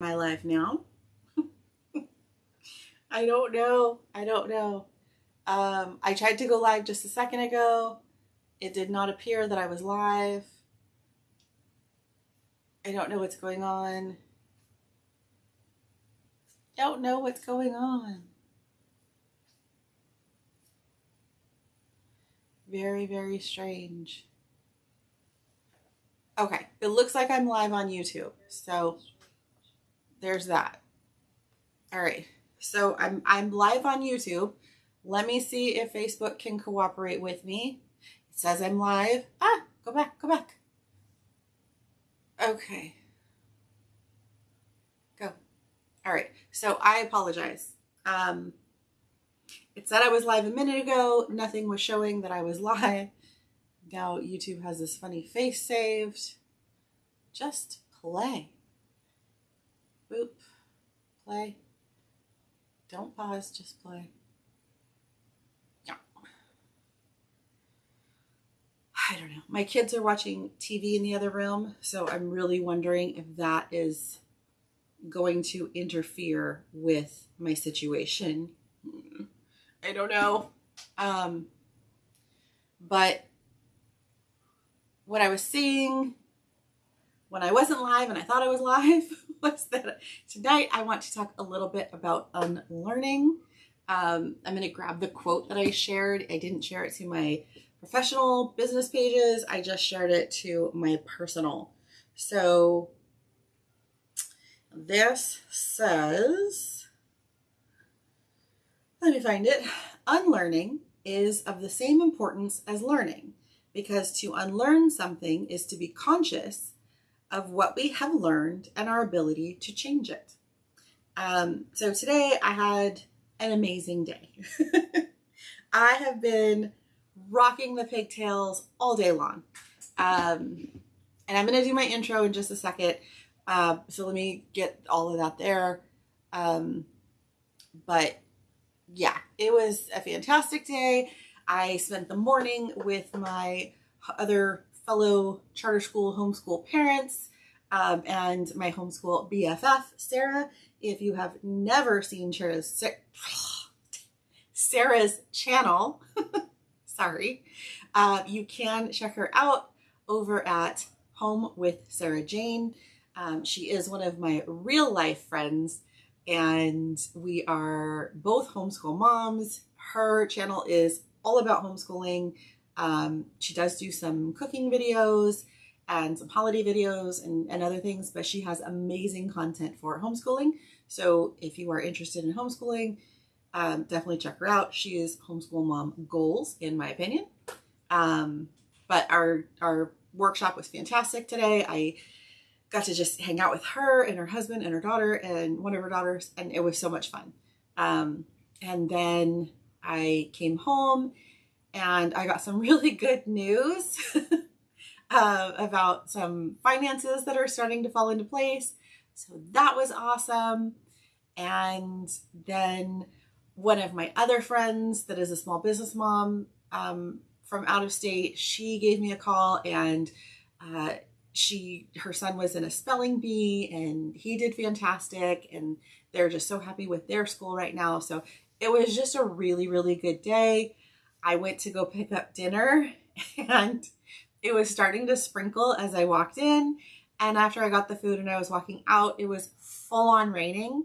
My life now. I don't know. I don't know. I tried to go live just a second ago. It did not appear that I was live. I don't know what's going on. Don't know what's going on. Very, very strange. Okay, it looks like I'm live on YouTube. So there's that. All right. So I'm live on YouTube. Let me see if Facebook can cooperate with me. It says I'm live. Go back, go back. Okay. Go. All right. So I apologize. It said I was live a minute ago. Nothing was showing that I was live. Now YouTube has this funny face saved. Just play. Boop. Play. Don't pause, just play. Yeah. I don't know. My kids are watching TV in the other room, so I'm really wondering if that is going to interfere with my situation. I don't know. But what I was seeing when I wasn't live and I thought I was live was that tonight I want to talk a little bit about unlearning. I'm going to grab the quote that I shared. I didn't share it to my professional business pages. I just shared it to my personal. So this says, let me find it. Unlearning is of the same importance as learning, because to unlearn something is to be conscious of what we have learned and our ability to change it. So today I had an amazing day. I have been rocking the pigtails all day long. And I'm going to do my intro in just a second. So let me get all of that there. But yeah, it was a fantastic day. I spent the morning with my other fellow charter school homeschool parents and my homeschool BFF, Sarah. If you have never seen Sarah's channel, sorry, you can check her out over at Home with Sarah Jane. She is one of my real life friends, and we are both homeschool moms. Her channel is all about homeschooling. She does do some cooking videos and some holiday videos and other things, but she has amazing content for homeschooling. So if you are interested in homeschooling, definitely check her out. She is homeschool mom goals, in my opinion. But our workshop was fantastic today. I got to just hang out with her and her husband and her daughter and one of her daughters, and it was so much fun. And then I came home and I got some really good news about some finances that are starting to fall into place. So that was awesome. And then one of my other friends that is a small business mom from out of state, she gave me a call, and her son was in a spelling bee and he did fantastic, and they're just so happy with their school right now. So it was just a really, really good day. I went to go pick up dinner and it was starting to sprinkle as I walked in. And after I got the food and I was walking out, it was full on raining.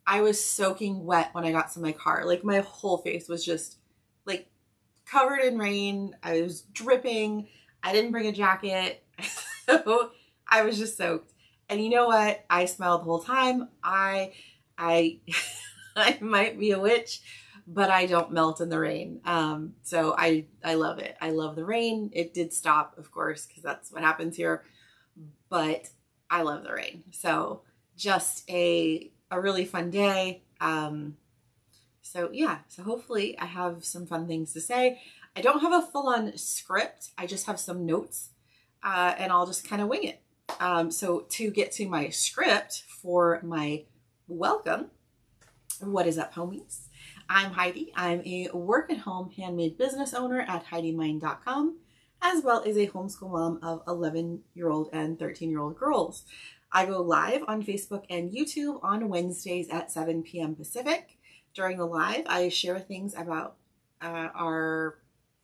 I was soaking wet when I got to my car. Like, my whole face was just like covered in rain. I was dripping. I didn't bring a jacket. So I was just soaked. And you know what? I smiled the whole time. I might be a witch, but I don't melt in the rain. So I love it. I love the rain. It did stop, of course, because that's what happens here. But I love the rain. So just a really fun day. So yeah, so hopefully I have some fun things to say. I don't have a full-on script. I just have some notes, and I'll just kind of wing it. So to get to my script for my welcome, what is up, homies? I'm Heidi. I'm a work-at-home handmade business owner at HeidiMind.com, as well as a homeschool mom of 11-year-old and 13-year-old girls. I go live on Facebook and YouTube on Wednesdays at 7 p.m. Pacific. During the live, I share things about our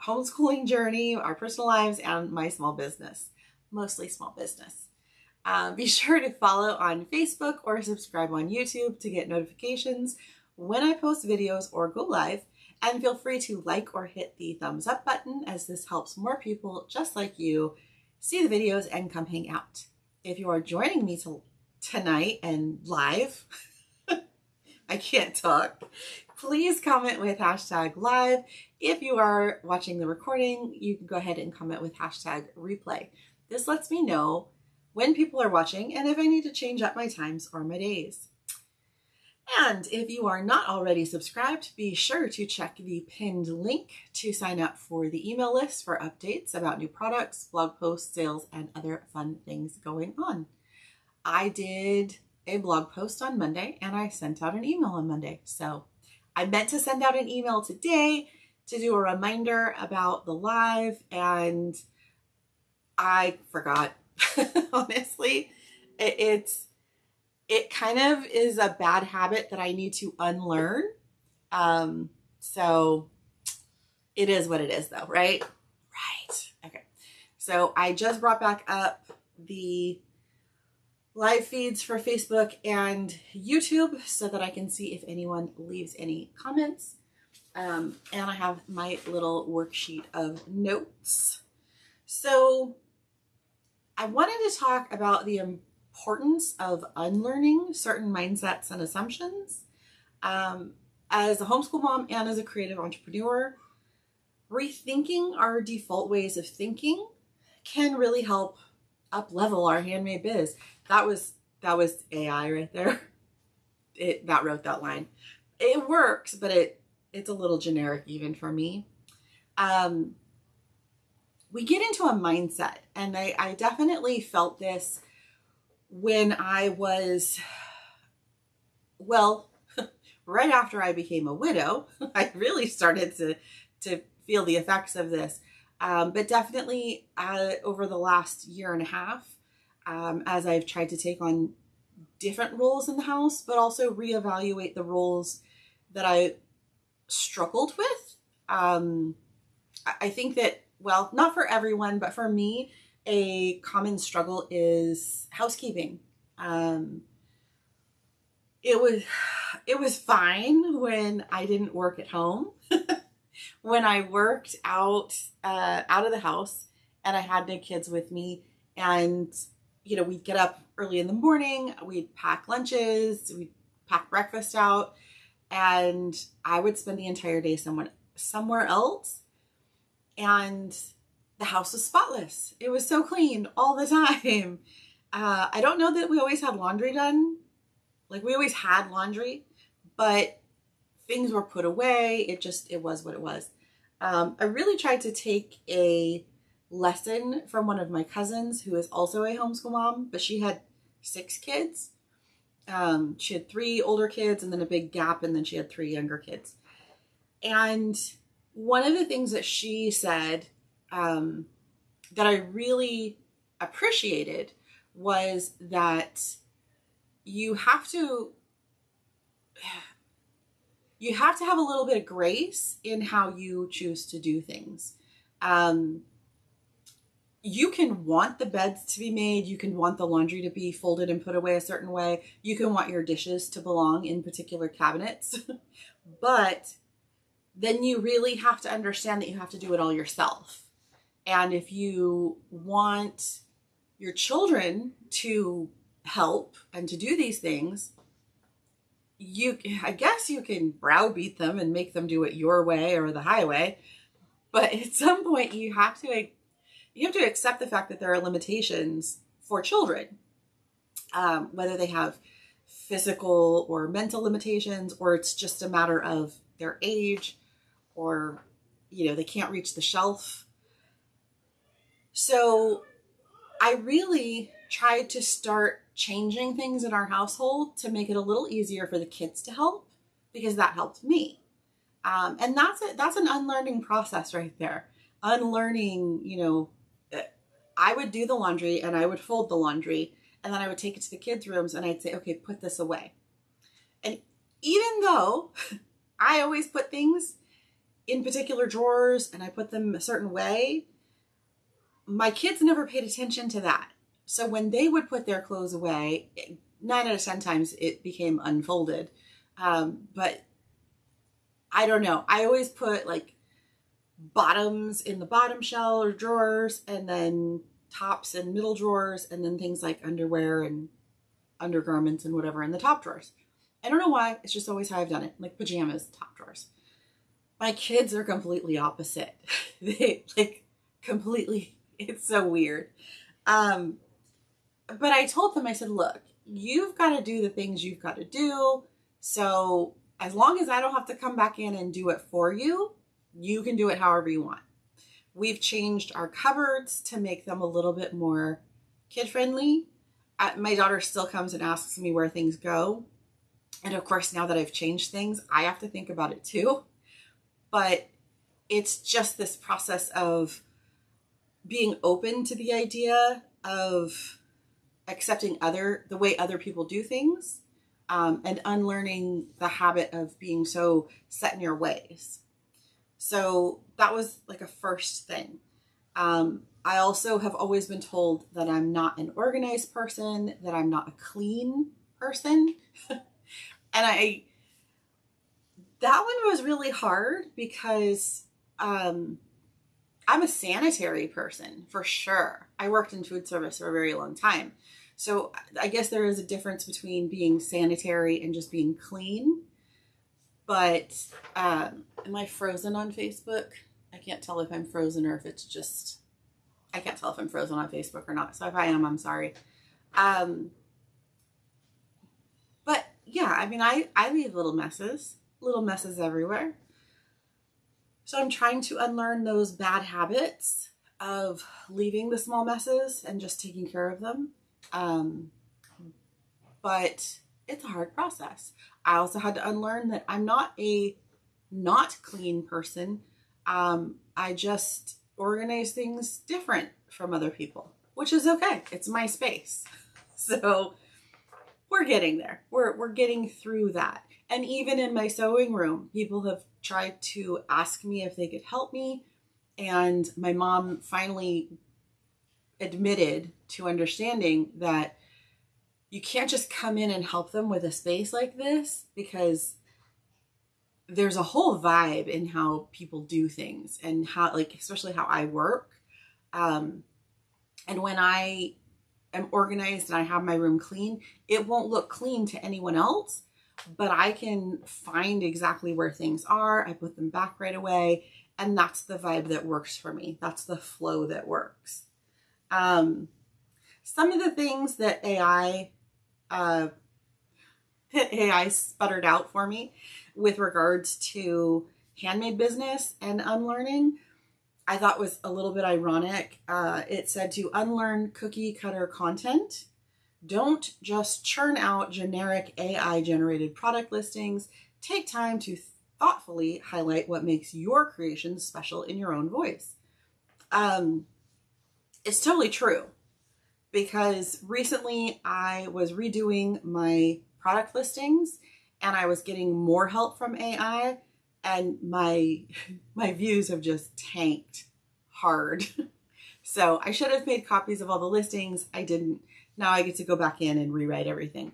homeschooling journey, our personal lives, and my small business, mostly small business. Be sure to follow on Facebook or subscribe on YouTube to get notifications when I post videos or go live. And feel free to like or hit the thumbs up button, as this helps more people just like you see the videos and come hang out. If you are joining me tonight and live, I can't talk, please comment with hashtag live. If you are watching the recording, you can go ahead and comment with hashtag replay. This lets me know when people are watching and if I need to change up my times or my days. And if you are not already subscribed, be sure to check the pinned link to sign up for the email list for updates about new products, blog posts, sales, and other fun things going on. I did a blog post on Monday and I sent out an email on Monday. So I meant to send out an email today to do a reminder about the live, and I forgot. Honestly, it kind of is a bad habit that I need to unlearn. So it is what it is though, right? Right. Okay. So I just brought back up the live feeds for Facebook and YouTube so that I can see if anyone leaves any comments. And I have my little worksheet of notes. So I wanted to talk about the importance of unlearning certain mindsets and assumptions. As a homeschool mom and as a creative entrepreneur, rethinking our default ways of thinking can really help up level our handmade biz. That was AI right there. That wrote that line. It works, but it's a little generic even for me. We get into a mindset, and I definitely felt this when I was, well, right after I became a widow. I really started to feel the effects of this, but definitely over the last year and a half, as I've tried to take on different roles in the house, but also reevaluate the roles that I struggled with. I think that, well, not for everyone, but for me, a common struggle is housekeeping. It was fine when I didn't work at home. When I worked out of the house and I had no kids with me, and we'd get up early in the morning, we'd pack lunches, we'd pack breakfast out, and I would spend the entire day somewhere else. And the house was spotless. It was so clean all the time. I don't know that we always had laundry done. Like, we always had laundry, but things were put away. It was what it was. I really tried to take a lesson from one of my cousins who is also a homeschool mom, but she had 6 kids. She had 3 older kids and then a big gap, and then she had 3 younger kids. And one of the things that she said that I really appreciated was that you have to have a little bit of grace in how you choose to do things. You can want the beds to be made. You can want the laundry to be folded and put away a certain way. You can want your dishes to belong in particular cabinets. But then you really have to understand that you have to do it all yourself. And if you want your children to help and to do these things, I guess you can browbeat them and make them do it your way or the highway. But at some point you have to accept the fact that there are limitations for children, whether they have physical or mental limitations, or it's just a matter of their age, or they can't reach the shelf. So I really tried to start changing things in our household to make it a little easier for the kids to help, because that helped me. And that's an unlearning process right there. Unlearning, I would do the laundry and I would fold the laundry, And then I would take it to the kids' rooms and I'd say, okay, put this away. And even though I always put things in particular drawers and I put them a certain way, my kids never paid attention to that. So when they would put their clothes away, 9 out of 10 times it became unfolded. But I don't know. I always put like bottoms in the bottom shelf or drawers, and then tops in middle drawers, and then things like underwear and undergarments and whatever in the top drawers. I don't know why. It's just always how I've done it. Like pajamas, top drawers. My kids are completely opposite. They like completely, it's so weird. But I told them, I said, look, you've got to do the things you've got to do. So as long as I don't have to come back in and do it for you, you can do it however you want. We've changed our cupboards to make them a little bit more kid-friendly. My daughter still comes and asks me where things go. And of course, now that I've changed things, I have to think about it too. But it's just this process of being open to the idea of accepting the way other people do things, and unlearning the habit of being so set in your ways. So that was like a first thing. I also have always been told that I'm not an organized person, that I'm not a clean person. And that one was really hard because I'm a sanitary person for sure. I worked in food service for a very long time. So I guess there is a difference between being sanitary and just being clean. But am I frozen on Facebook? I can't tell if I'm frozen or if it's just, I can't tell if I'm frozen on Facebook or not. So if I am, I'm sorry. But yeah, I mean, I leave little messes everywhere. So I'm trying to unlearn those bad habits of leaving the small messes and just taking care of them. But it's a hard process. I also had to unlearn that I'm not a not clean person. I just organize things different from other people, which is okay. It's my space. So we're getting there. We're getting through that. And even in my sewing room, people have tried to ask me if they could help me. And my mom finally admitted to understanding that you can't just come in and help them with a space like this, because there's a whole vibe in how people do things and how, like, especially how I work. And when I am organized and I have my room clean, it won't look clean to anyone else, but I can find exactly where things are. I put them back right away. And that's the vibe that works for me. That's the flow that works. Some of the things that AI sputtered out for me with regards to handmade business and unlearning, I thought was a little bit ironic. It said to unlearn cookie cutter content. Don't just churn out generic AI generated product listings. Take time to thoughtfully highlight what makes your creations special in your own voice. It's totally true, because recently I was redoing my product listings and I was getting more help from AI, and my views have just tanked hard. So I should have made copies of all the listings. I didn't. Now I get to go back in and rewrite everything.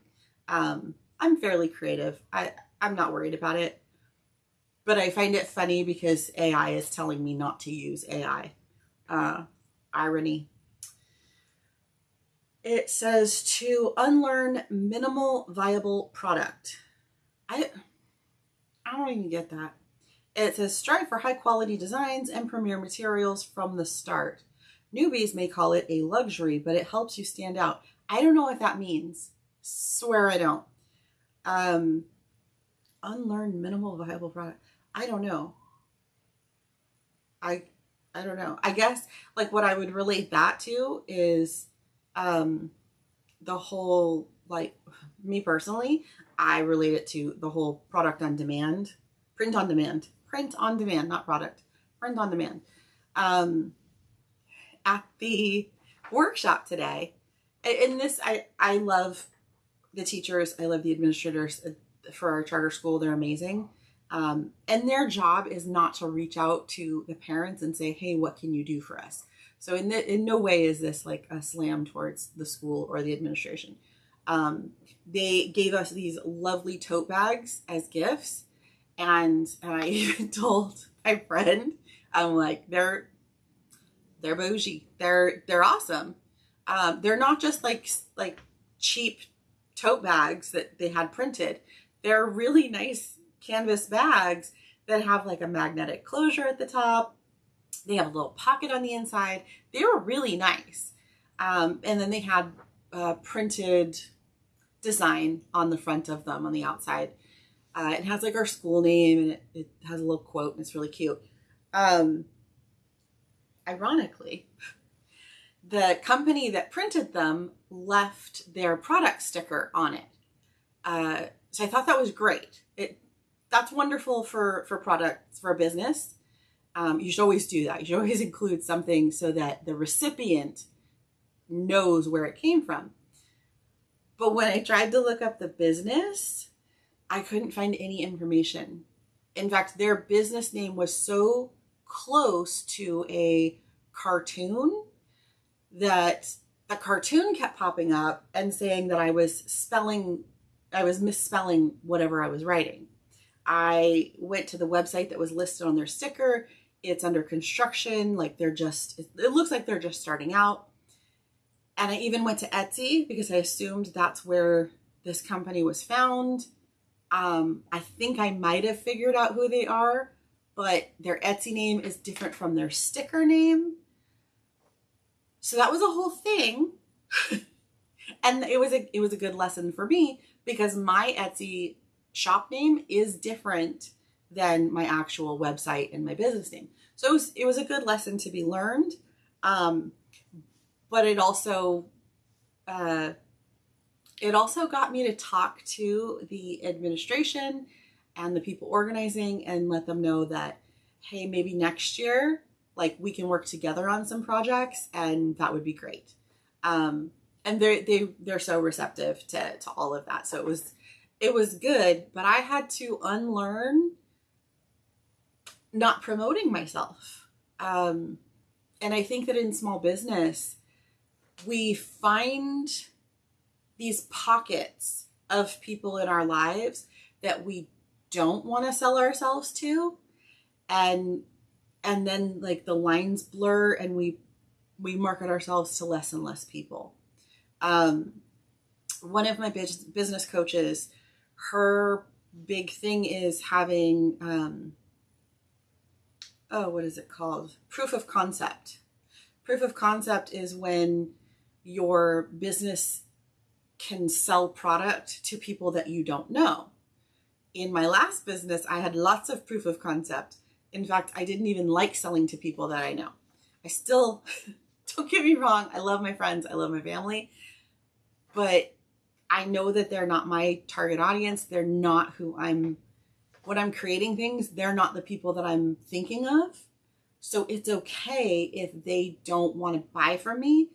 I'm fairly creative. I'm not worried about it. But I find it funny because AI is telling me not to use AI. Irony. It says to unlearn minimal viable product. I don't even get that. It says strive for high quality designs and premier materials from the start. Newbies may call it a luxury, but it helps you stand out. I don't know what that means. Swear I don't. Unlearn minimal viable product. I don't know. I don't know. I guess like what I would relate that to is the whole, like, me personally, I relate it to the whole product on demand, print on demand, not product, print on demand. At the workshop today, in this, I love the teachers. I love the administrators for our charter school. They're amazing. And their job is not to reach out to the parents and say, hey, what can you do for us? So in no way is this like a slam towards the school or the administration. They gave us these lovely tote bags as gifts. And I even told my friend, I'm like, they're bougie. They're awesome. They're not just like cheap tote bags that they had printed. They're really nice canvas bags that have like a magnetic closure at the top. They have a little pocket on the inside. They were really nice. And then they had printed design on the front of them on the outside. It has like our school name, and it has a little quote, and it's really cute. Ironically, the company that printed them left their product sticker on it. So I thought that was great. That's wonderful for products, for a business. You should always do that. You should always include something so that the recipient knows where it came from. But when I tried to look up the business, I couldn't find any information. In fact, their business name was so close to a cartoon that the cartoon kept popping up and saying that I was misspelling whatever I was writing. I went to the website that was listed on their sticker. It's under construction. Like it looks like they're just starting out. And I even went to Etsy because I assumed that's where this company was found. I think I might have figured out who they are, but their Etsy name is different from their sticker name. So that was a whole thing. And it was a good lesson for me because my Etsy shop name is different than my actual website and my business name. So it was a good lesson to be learned. But it also got me to talk to the administration and the people organizing and let them know that, hey, maybe next year, like we can work together on some projects, and that would be great. And they're so receptive to all of that. So it was good, but I had to unlearn not promoting myself. And I think that in small business, we find these pockets of people in our lives that we don't want to sell ourselves to. And then like the lines blur and we market ourselves to less and less people. One of my business coaches, her big thing is having, what is it called? Proof of concept. Proof of concept is when your business can sell product to people that you don't know. In my last business, I had lots of proof of concept. In fact, I didn't even like selling to people that I know. I still, don't get me wrong, I love my friends, I love my family, but I know that they're not my target audience. They're not when I'm creating things, they're not the people that I'm thinking of. So it's okay if they don't want to buy from me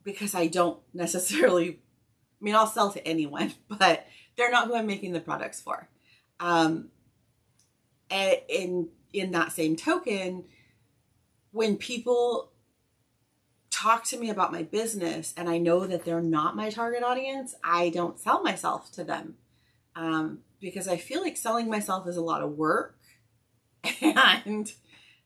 because I don't necessarily, I'll sell to anyone, but they're not who I'm making the products for. And in that same token, when people talk to me about my business and I know that they're not my target audience, I don't sell myself to them. Because I feel like selling myself is a lot of work. And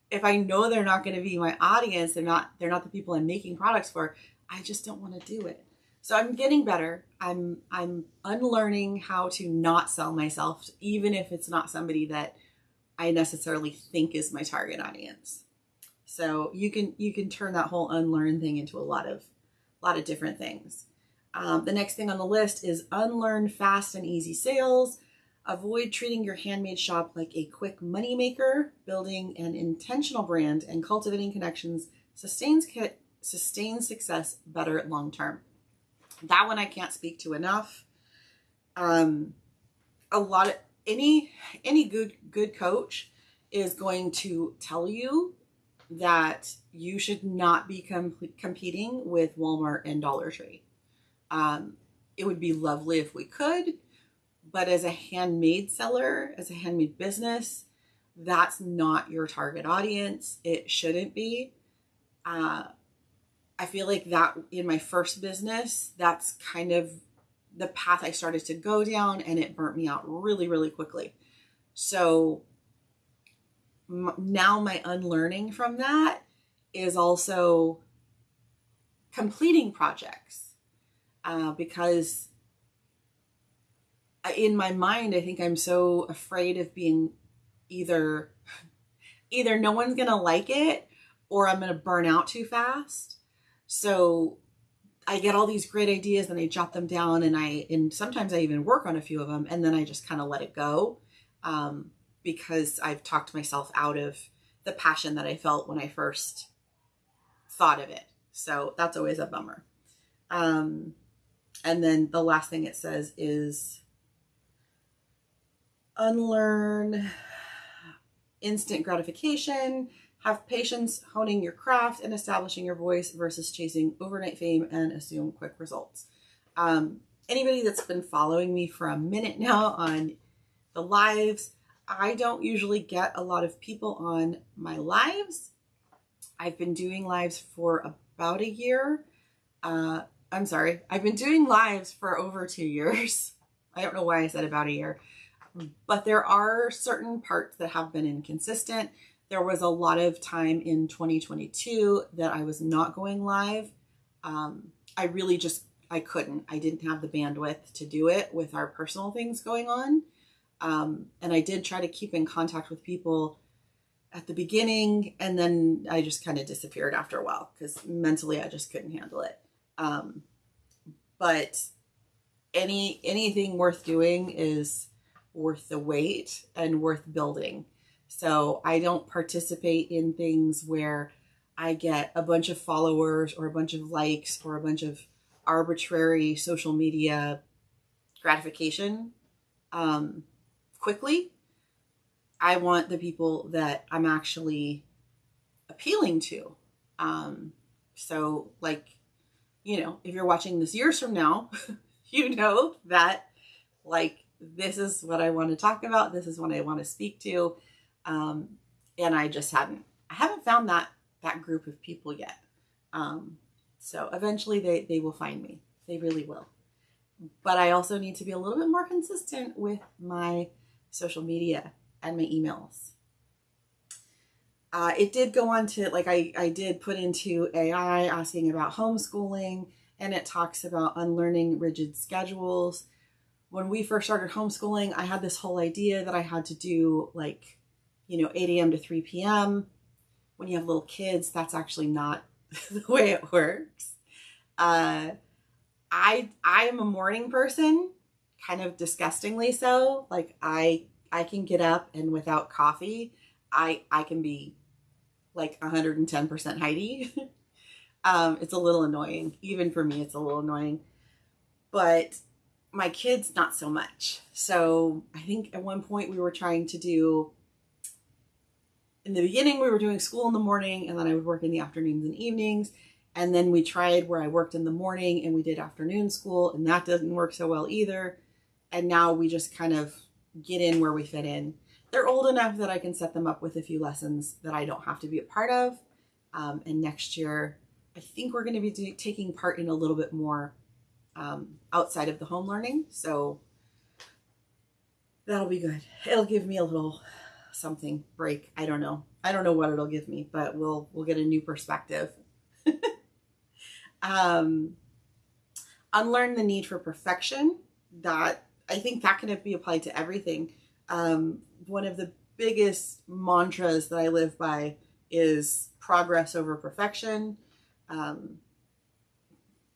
if I know they're not going to be my audience, they're not the people I'm making products for, I just don't want to do it. So I'm getting better. I'm unlearning how to not sell myself, even if it's not somebody that I necessarily think is my target audience. So you can turn that whole unlearn thing into a lot of different things. The next thing on the list is unlearn fast and easy sales. Avoid treating your handmade shop like a quick money maker. Building an intentional brand and cultivating connections sustains success better long term. That one I can't speak to enough. Any good coach is going to tell you that you should not be competing with Walmart and Dollar Tree. It would be lovely if we could, but as a handmade seller, as a handmade business, that's not your target audience. It shouldn't be. I feel like that in my first business, that's kind of the path I started to go down, and it burnt me out really, really quickly. So now my unlearning from that is also completing projects, because in my mind, I think I'm so afraid of being either no one's going to like it or I'm going to burn out too fast. So I get all these great ideas and I jot them down, and sometimes I even work on a few of them, and then I just kind of let it go, because I've talked myself out of the passion that I felt when I first thought of it. So that's always a bummer. And then the last thing it says is unlearn instant gratification, have patience honing your craft and establishing your voice versus chasing overnight fame and assume quick results. Anybody that's been following me for a minute now on the lives, I don't usually get a lot of people on my lives. I've been doing lives for about a year. I'm sorry, I've been doing lives for over 2 years. I don't know why I said about a year, but there are certain parts that have been inconsistent. There was a lot of time in 2022 that I was not going live. I really I couldn't. I didn't have the bandwidth to do it with our personal things going on. And I did try to keep in contact with people at the beginning, and then I just kind of disappeared after a while because mentally I just couldn't handle it. But anything worth doing is worth the wait and worth building. So I don't participate in things where I get a bunch of followers or a bunch of likes or a bunch of arbitrary social media gratification quickly. I want the people that I'm actually appealing to. So like, if you're watching this years from now, you know that like, this is what I want to talk about. This is what I want to speak to. And I haven't found that group of people yet. So eventually they will find me. They really will. But I also need to be a little bit more consistent with my social media and my emails. It did go on to, like, I did put into AI asking about homeschooling, and it talks about unlearning rigid schedules. When we first started homeschooling, I had this whole idea that I had to do 8 a.m. to 3 p.m. When you have little kids, that's actually not the way it works. I am a morning person, kind of disgustingly so. Like I can get up and without coffee, I can be like 110% Heidi. It's a little annoying. Even for me, it's a little annoying. But my kids, not so much. So I think at one point we were trying to do, in the beginning, we were doing school in the morning, and then I would work in the afternoons and evenings. And then we tried where I worked in the morning and we did afternoon school, and that doesn't work so well either. And now we just kind of get in where we fit in. They're old enough that I can set them up with a few lessons that I don't have to be a part of. And next year, I think we're going to be taking part in a little bit more outside of the home learning. So that'll be good. It'll give me a little something break. I don't know what it'll give me, but we'll get a new perspective. Unlearn the need for perfection. That I think that can be applied to everything. One of the biggest mantras that I live by is progress over perfection.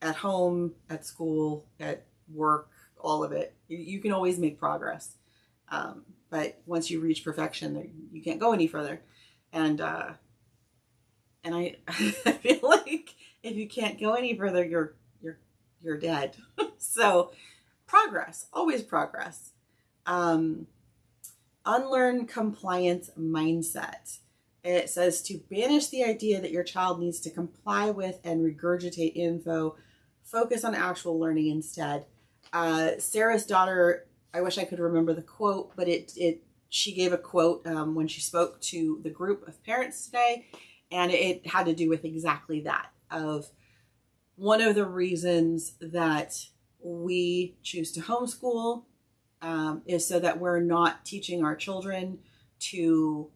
At home, at school, at work, all of it. You can always make progress. But once you reach perfection, you can't go any further. And I feel like if you can't go any further, you're dead. So progress, always progress. Unlearn compliance mindset. It says to banish the idea that your child needs to comply with and regurgitate info focus on actual learning instead. Sarah's daughter, I wish I could remember the quote, but she gave a quote when she spoke to the group of parents today, and it had to do with exactly that, of one of the reasons that we choose to homeschool is so that we're not teaching our children to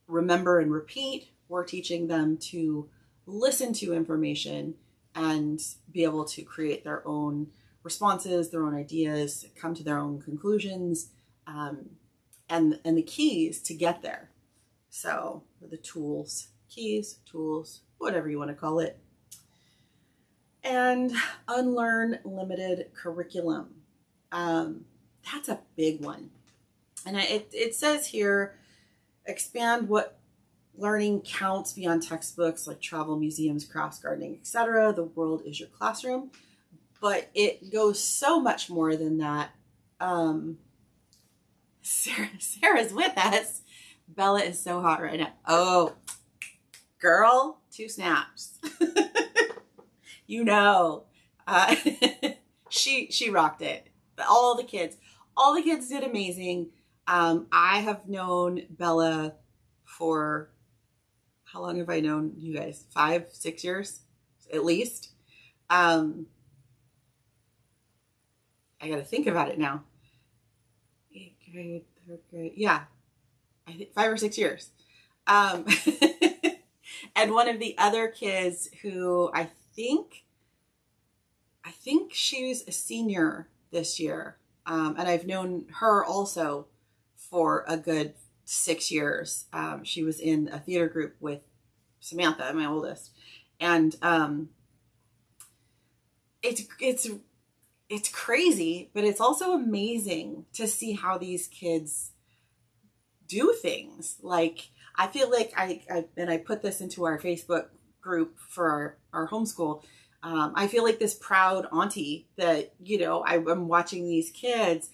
remember and repeat. We're teaching them to listen to information and be able to create their own responses, their own ideas, come to their own conclusions, and the keys to get there. So the tools, keys, tools, whatever you want to call it. And unlearn limited curriculum. That's a big one. And it says here, expand what learning counts beyond textbooks like travel, museums, crafts, gardening, etc. The world is your classroom. But it goes so much more than that. Sarah's with us. Bella is so hot right now. Oh, girl, 2 snaps. You know, she rocked it. All the kids did amazing. I have known Bella for, how long have I known you guys? 5, 6 years, at least. I got to think about it now. 8th grade, 3rd grade. Yeah, I think 5 or 6 years. And one of the other kids who I think she's a senior this year. And I've known her also for a good 6 years. She was in a theater group with Samantha, my oldest. And it's crazy, but it's also amazing to see how these kids do things. Like, I feel like I put this into our Facebook group for our homeschool. I feel like this proud auntie that, you know, I'm watching these kids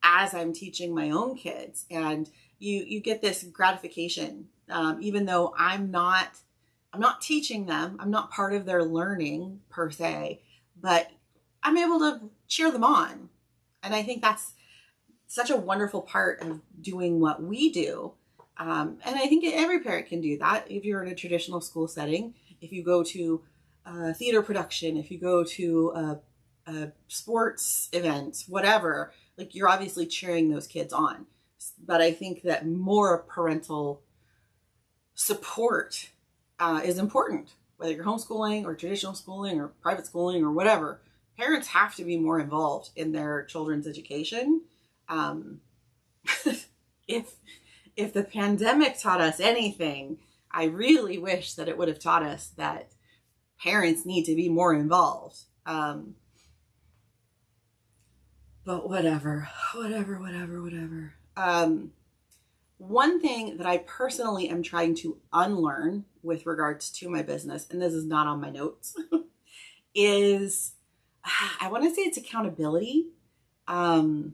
as I'm teaching my own kids, and you get this gratification, even though I'm not teaching them. I'm not part of their learning per se, but I'm able to cheer them on. And I think that's such a wonderful part of doing what we do. And I think every parent can do that. If you're in a traditional school setting, if you go to a theater production, if you go to a sports event, whatever, like, you're obviously cheering those kids on. But I think that more parental support is important, whether you're homeschooling or traditional schooling or private schooling or whatever. Parents have to be more involved in their children's education. If the pandemic taught us anything, I really wish that it would have taught us that parents need to be more involved. But whatever. One thing that I personally am trying to unlearn with regards to my business, and this is not on my notes, is, I want to say it's accountability. But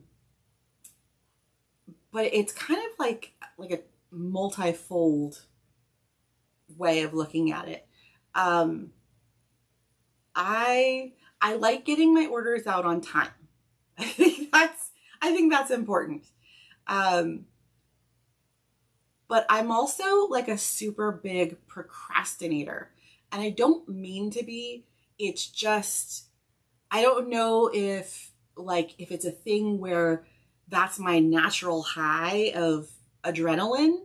it's kind of like a multifold way of looking at it. I like getting my orders out on time. I think that's important. But I'm also like a super big procrastinator, and I don't mean to be. It's just, I don't know if it's a thing where that's my natural high of adrenaline,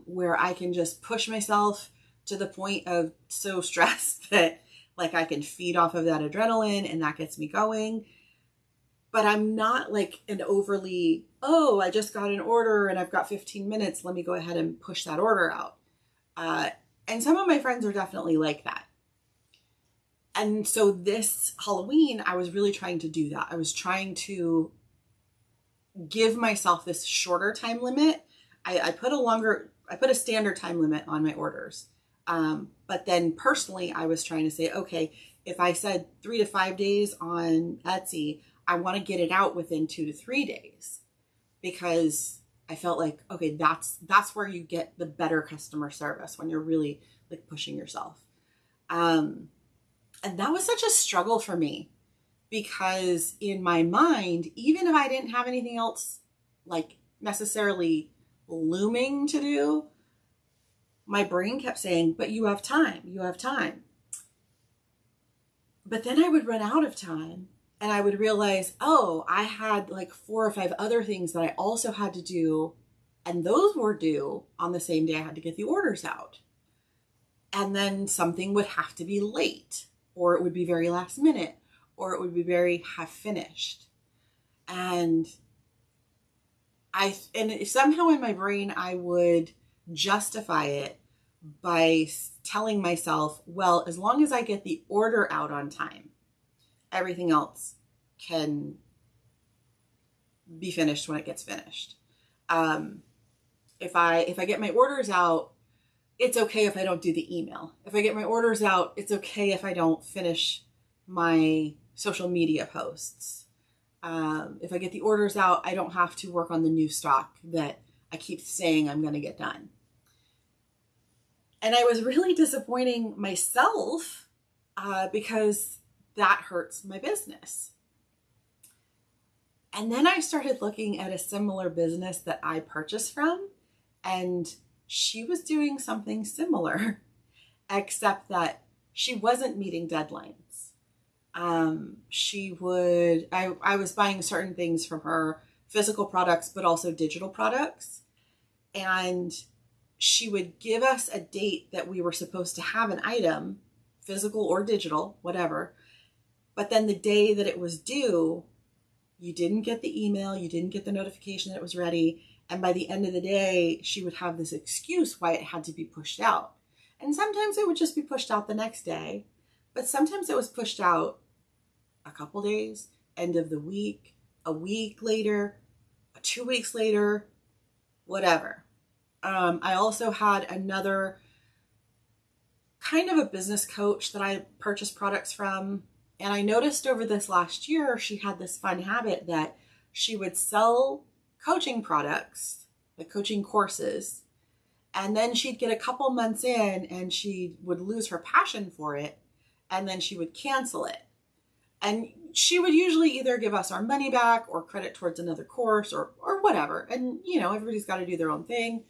where I can just push myself to the point of so stressed that I can feed off of that adrenaline and that gets me going. But I'm not like an overly, oh, I just got an order and I've got 15 minutes. Let me go ahead and push that order out. And some of my friends are definitely like that. And so this Halloween, I was really trying to do that. I was trying to give myself this shorter time limit. I put a standard time limit on my orders. But then personally, I was trying to say, okay, if I said 3 to 5 days on Etsy, I want to get it out within 2 to 3 days, because I felt like, okay, that's where you get the better customer service, when you're really like pushing yourself. And And that was such a struggle for me because in my mind, even if I didn't have anything else like necessarily looming to do, my brain kept saying, but you have time, you have time. But then I would run out of time and I would realize, oh, I had like 4 or 5 other things that I also had to do. And those were due on the same day I had to get the orders out. And then something would have to be late, or it would be very last minute, or it would be very half finished. And somehow in my brain, I would justify it by telling myself, well, as long as I get the order out on time, everything else can be finished when it gets finished. If I get my orders out, it's okay if I don't do the email. If I get my orders out, it's okay if I don't finish my social media posts. If I get the orders out, I don't have to work on the new stock that I keep saying I'm going to get done. And I was really disappointing myself because that hurts my business. And then I started looking at a similar business that I purchased from, and she was doing something similar, except that she wasn't meeting deadlines. I was buying certain things from her, physical products, but also digital products. And she would give us a date that we were supposed to have an item, physical or digital, whatever. But then the day that it was due, you didn't get the email, you didn't get the notification that it was ready. And by the end of the day, she would have this excuse why it had to be pushed out. And sometimes it would just be pushed out the next day. But sometimes it was pushed out a couple days, end of the week, a week later, 2 weeks later, whatever. I also had another kind of a business coach that I purchased products from. And I noticed over this last year, she had this fun habit that she would sell coaching products, like coaching courses. And then she'd get a couple months in and she would lose her passion for it. And then she would cancel it. And she would usually either give us our money back or credit towards another course or whatever. And, you know, everybody's got to do their own thing.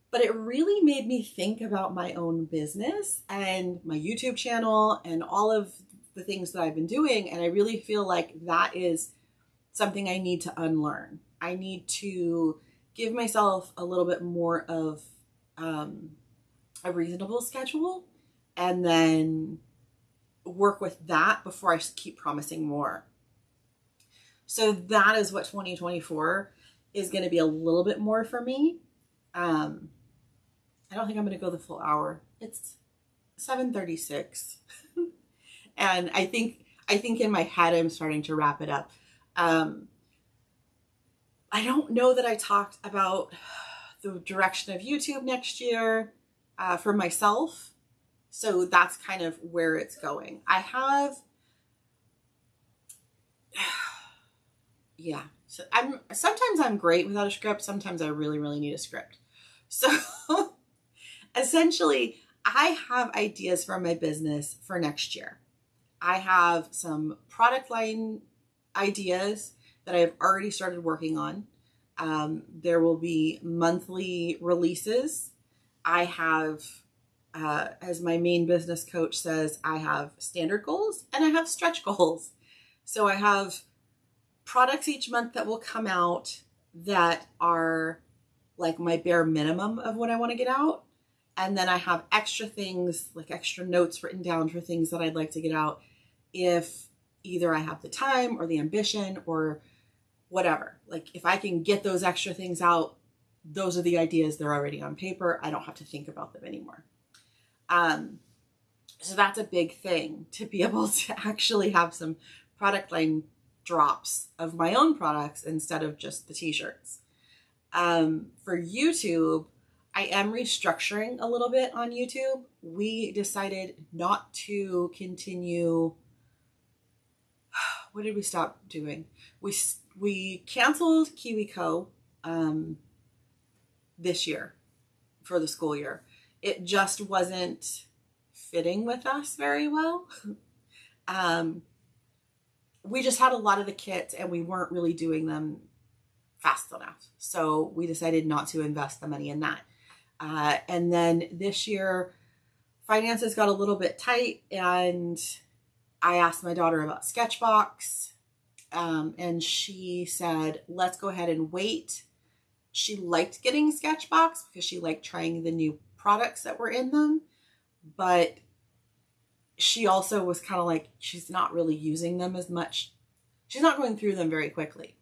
But it really made me think about my own business and my YouTube channel and all of the things that I've been doing. And I really feel like that is something I need to unlearn. I need to give myself a little bit more of a reasonable schedule and then work with that before I keep promising more. So that is what 2024 is going to be a little bit more for me. I don't think I'm going to go the full hour. It's 7:36. And I think in my head, I'm starting to wrap it up. I don't know that I talked about the direction of YouTube next year for myself. So that's kind of where it's going. I have, yeah. So sometimes I'm great without a script. Sometimes I really, really need a script. So essentially, I have ideas for my business for next year. I have some product line ideas that I've already started working on. There will be monthly releases. I have, as my main business coach says, I have standard goals and I have stretch goals. So I have products each month that will come out that are like my bare minimum of what I want to get out. And then I have extra things, like extra notes written down for things that I'd like to get out if either I have the time or the ambition or whatever. Like if I can get those extra things out, those are the ideas. They're already on paper. I don't have to think about them anymore. So that's a big thing, to be able to actually have some product line drops of my own products instead of just the t-shirts. For YouTube, I am restructuring a little bit on YouTube. We decided not to continue. What did we stop doing? We canceled KiwiCo this year for the school year. It just wasn't fitting with us very well. We just had a lot of the kits and we weren't really doing them fast enough. So we decided not to invest the money in that. And then this year, finances got a little bit tight and I asked my daughter about Sketchbox. And she said, let's go ahead and wait. She liked getting Sketchbox because she liked trying the new products that were in them. But she also was kind of like, she's not really using them as much. She's not going through them very quickly.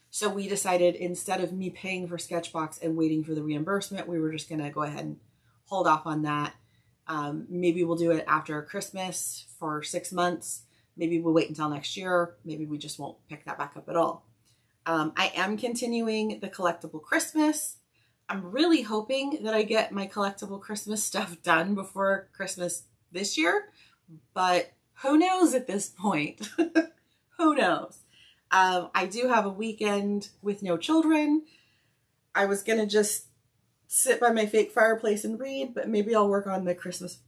So we decided instead of me paying for Sketchbox and waiting for the reimbursement, we were just going to go ahead and hold off on that. Maybe we'll do it after Christmas for 6 months. Maybe we'll wait until next year. Maybe we just won't pick that back up at all. I am continuing the collectible Christmas. I'm really hoping that I get my collectible Christmas stuff done before Christmas this year, but who knows at this point? Who knows? I do have a weekend with no children. I was going to just sit by my fake fireplace and read, but maybe I'll work on the Christmas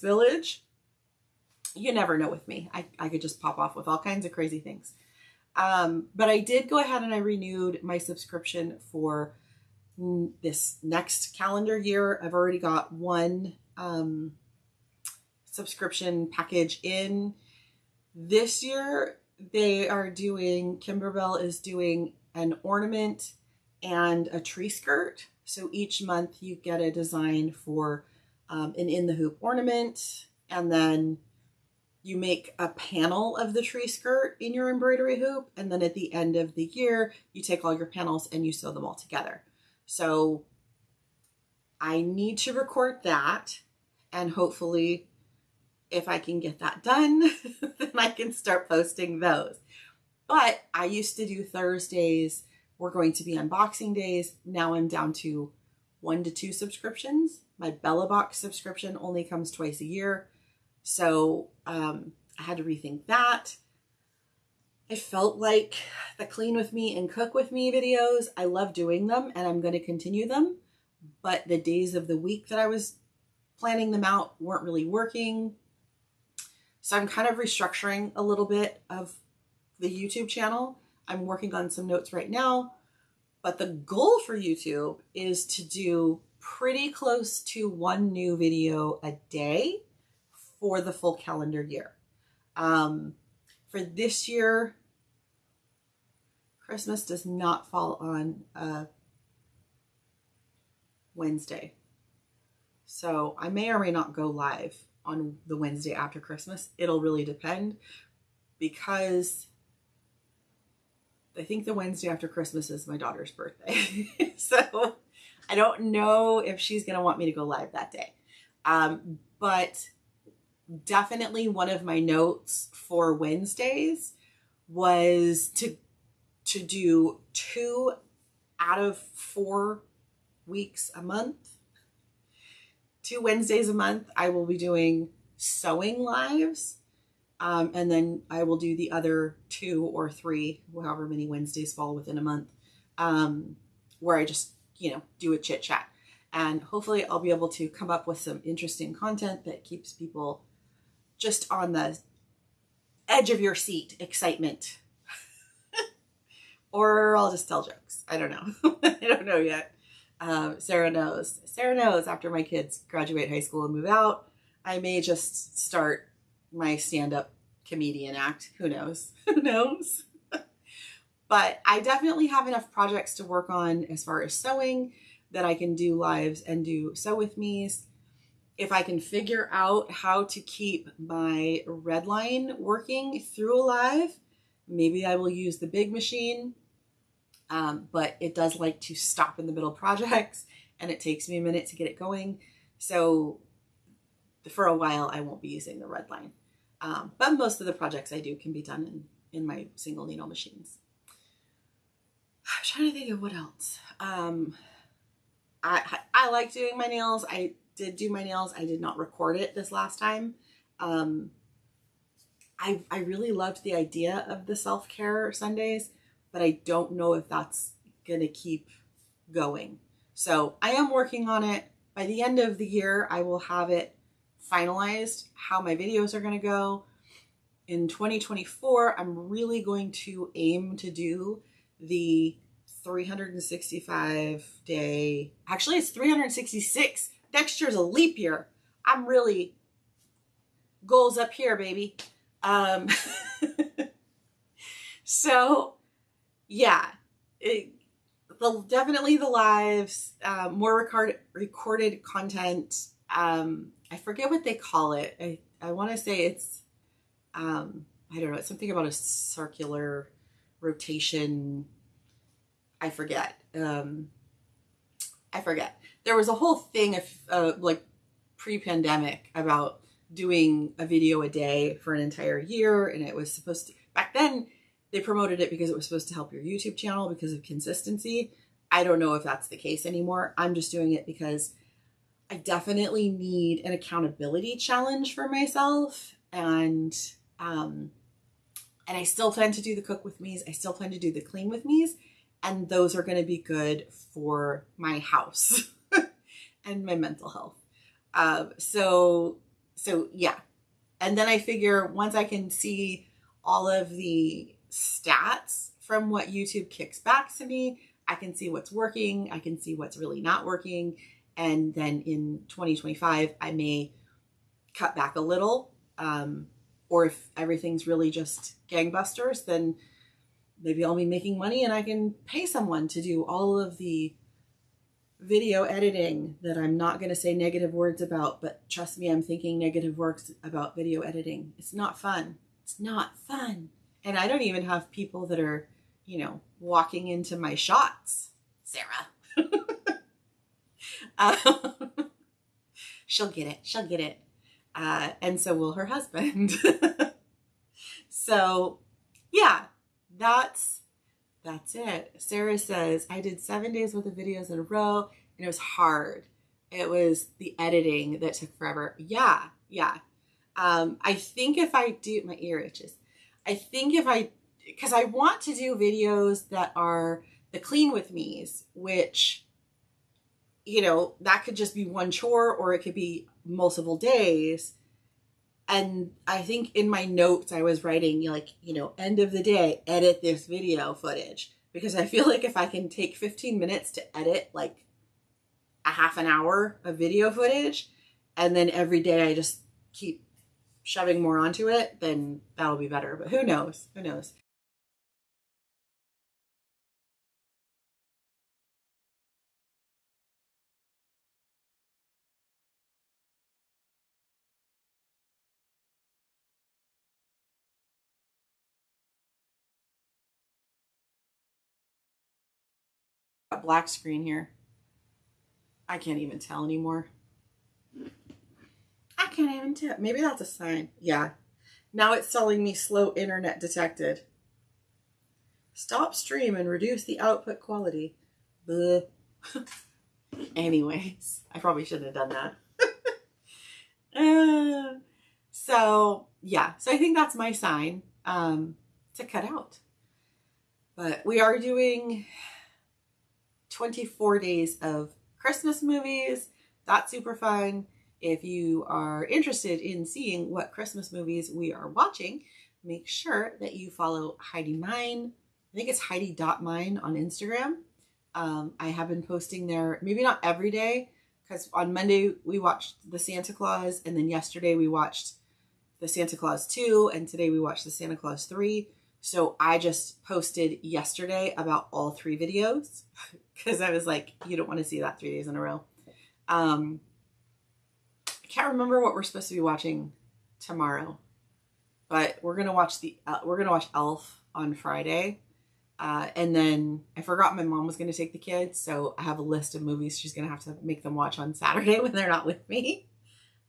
Village. You never know with me. I could just pop off with all kinds of crazy things. But I did go ahead and I renewed my subscription for this next calendar year. I've already got one subscription package in. This year, Kimberbell is doing an ornament and a tree skirt. So each month you get a design for an in the hoop ornament, and then you make a panel of the tree skirt in your embroidery hoop. And then at the end of the year, you take all your panels and you sew them all together. So I need to record that, and hopefully if I can get that done, then I can start posting those. But I used to do Thursdays were going to be unboxing days. Now I'm down to 1 to 2 subscriptions. My Bella Box subscription only comes twice a year. So I had to rethink that. I felt like the clean with me and cook with me videos, I love doing them and I'm going to continue them. But the days of the week that I was planning them out weren't really working. So I'm kind of restructuring a little bit of the YouTube channel. I'm working on some notes right now, but the goal for YouTube is to do pretty close to 1 new video a day for the full calendar year. For this year, Christmas does not fall on a Wednesday. So I may or may not go live on the Wednesday after Christmas. It'll really depend, because I think the Wednesday after Christmas is my daughter's birthday. So I don't know if she's going to want me to go live that day. But definitely one of my notes for Wednesdays was to do 2 out of 4 weeks a month. 2 Wednesdays a month, I will be doing sewing lives. And then I will do the other 2 or 3, however many Wednesdays fall within a month, where I just, do a chit chat. And hopefully I'll be able to come up with some interesting content that keeps people just on the edge of your seat excitement. Or I'll just tell jokes. I don't know. I don't know yet. Sarah knows. Sarah knows after my kids graduate high school and move out, I may just start my stand-up comedian act. Who knows? Who knows? But I definitely have enough projects to work on as far as sewing that I can do lives and do sew with me's. If I can figure out how to keep my red line working through a live, maybe I will use the big machine. But it does like to stop in the middle of projects and it takes me a minute to get it going. So for a while, I won't be using the red line. But most of the projects I do can be done in my single needle machines. I'm trying to think of what else. I like doing my nails. I did do my nails. I did not record it this last time. I really loved the idea of the self-care Sundays, but I don't know if that's going to keep going. So I am working on it. by the end of the year, I will have it finalized how my videos are going to go. In 2024, I'm really going to aim to do the 365 day, actually it's 366. Next year's a leap year. I'm really goals up here, baby. So yeah, definitely the lives, more recorded content. I forget what they call it. I want to say it's, I don't know, it's something about a circular rotation. I forget. There was a whole thing of like pre-pandemic about doing a video a day for an entire year. And it was supposed to, back then they promoted it because it was supposed to help your YouTube channel because of consistency. I don't know if that's the case anymore. I'm just doing it because I definitely need an accountability challenge for myself. And I still plan to do the cook with me's. I still plan to do the clean with me's. And those are going to be good for my house and my mental health. So yeah. And then I figure once I can see all of the stats from what YouTube kicks back to me, I can see what's working. I can see what's really not working. And then in 2025, I may cut back a little. Or if everything's really just gangbusters, then maybe I'll be making money and I can pay someone to do all of the video editing that I'm not going to say negative words about, but trust me, I'm thinking negative words about video editing. It's not fun. It's not fun. And I don't even have people that are, you know, walking into my shots. Sarah. She'll get it. She'll get it. And so will her husband. So yeah, that's it. Sarah says, I did 7 days worth of videos in a row and it was hard. It was the editing that took forever. Yeah. I think if I do, my ear itches. I think because I want to do videos that are the clean with me's, which, you know, that could just be one chore or it could be multiple days. And I think in my notes, I was writing like, you know, end of the day, edit this video footage, because I feel like if I can take 15 minutes to edit like a half an hour of video footage, and then every day I just keep shoving more onto it, then that'll be better. But who knows? Who knows? A black screen here. I can't even tell anymore. I can't even tell. Maybe that's a sign. Yeah. Now it's telling me slow internet detected. Stop stream and reduce the output quality. Bleh. Anyways, I probably shouldn't have done that. So yeah, so I think that's my sign to cut out. But we are doing 24 days of Christmas movies. That's super fun. If you are interested in seeing what Christmas movies we are watching, make sure that you follow Heidi Mine. I think it's Heidi.mine on Instagram. I have been posting there, maybe not every day, because on Monday we watched The Santa Claus, and then yesterday we watched The Santa Claus 2, and today we watched The Santa Claus 3. So I just posted yesterday about all 3 videos because I was like, you don't want to see that 3 days in a row. I can't remember what we're supposed to be watching tomorrow, but we're gonna watch Elf on Friday, and then I forgot my mom was gonna take the kids, so I have a list of movies she's gonna have to make them watch on Saturday when they're not with me,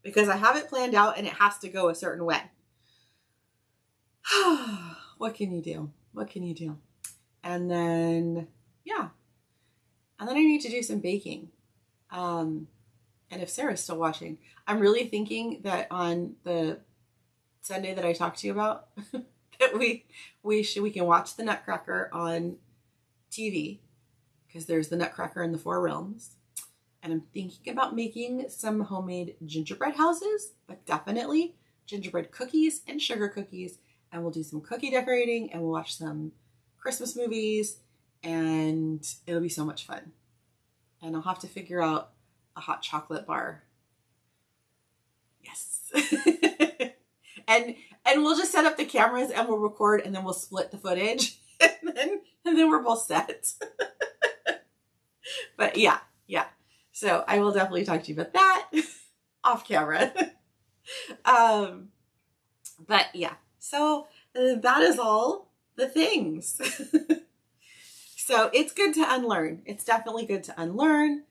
because I have it planned out and it has to go a certain way. What can you do? What can you do? And then, yeah. And then I need to do some baking. And if Sarah's still watching, I'm really thinking that on the Sunday that I talked to you about, that we can watch the Nutcracker on TV, because there's the Nutcracker in the 4 Realms. And I'm thinking about making some homemade gingerbread houses, but definitely gingerbread cookies and sugar cookies. And we'll do some cookie decorating and we'll watch some Christmas movies and it'll be so much fun. And I'll have to figure out a hot chocolate bar. Yes. and we'll just set up the cameras and we'll record and then we'll split the footage and then we're both set. But yeah. So I will definitely talk to you about that off camera. But yeah, so that is all the things. So it's good to unlearn. It's definitely good to unlearn.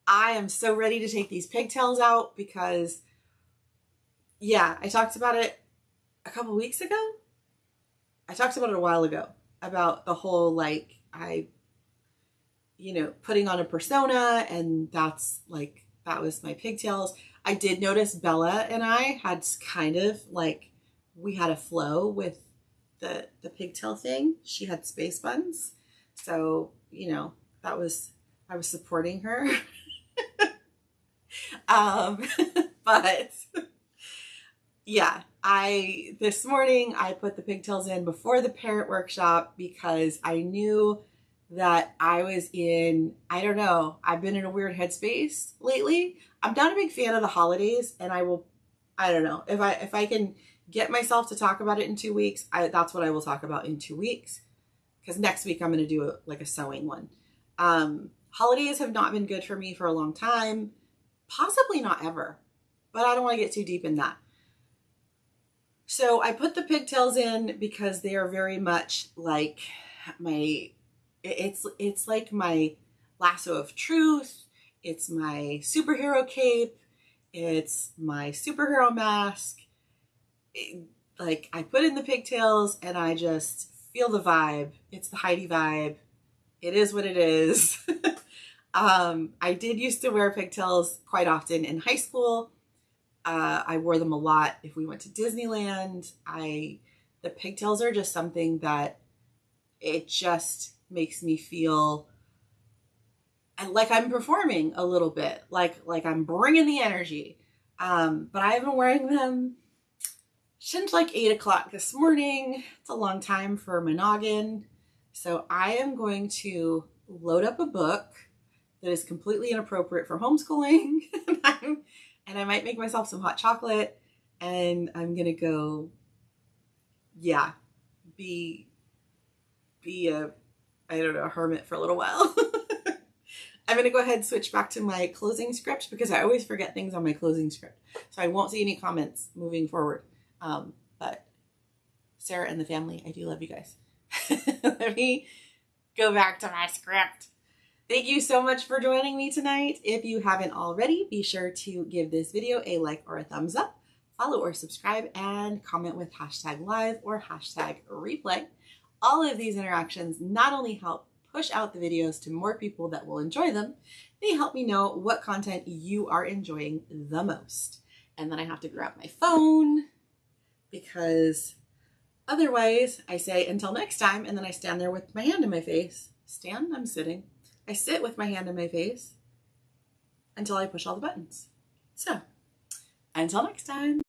I am so ready to take these pigtails out because, yeah, I talked about it a couple weeks ago. I talked about it a while ago about the whole, like, putting on a persona, and that was my pigtails. I did notice Bella and I had kind of like, we had a flow with the pigtail thing. She had space buns. So, I was supporting her. But yeah, this morning I put the pigtails in before the parent workshop because I knew that I was in, I don't know, I've been in a weird headspace lately. I'm not a big fan of the holidays, and I don't know, if I can get myself to talk about it in 2 weeks, that's what I will talk about in 2 weeks. Because next week I'm going to do a sewing one. Holidays have not been good for me for a long time, possibly not ever, but I don't want to get too deep in that. So I put the pigtails in because they are very much like it's like my lasso of truth. It's my superhero cape. It's my superhero mask. Like, I put in the pigtails and I just feel the vibe. It's the Heidi vibe. It is what it is. I did used to wear pigtails quite often in high school. I wore them a lot if we went to Disneyland. The pigtails are just something that it just makes me feel like I'm performing a little bit, like I'm bringing the energy. But I have been wearing them since like 8 o'clock this morning. It's a long time for my noggin. So I am going to load up a book that is completely inappropriate for homeschooling. And I might make myself some hot chocolate, and I'm going to go, be a hermit for a little while. I'm going to go ahead and switch back to my closing script because I always forget things on my closing script. So I won't see any comments moving forward. But Sarah and the family, I do love you guys. Let me go back to my script. Thank you so much for joining me tonight. If you haven't already, be sure to give this video a like or a thumbs up, follow or subscribe, and comment with #live or #replay. All of these interactions not only help push out the videos to more people that will enjoy them, they help me know what content you are enjoying the most. And then I have to grab my phone because otherwise I say until next time, and then I stand there with my hand in my face. I'm sitting. I sit with my hand in my face until I push all the buttons. So, until next time.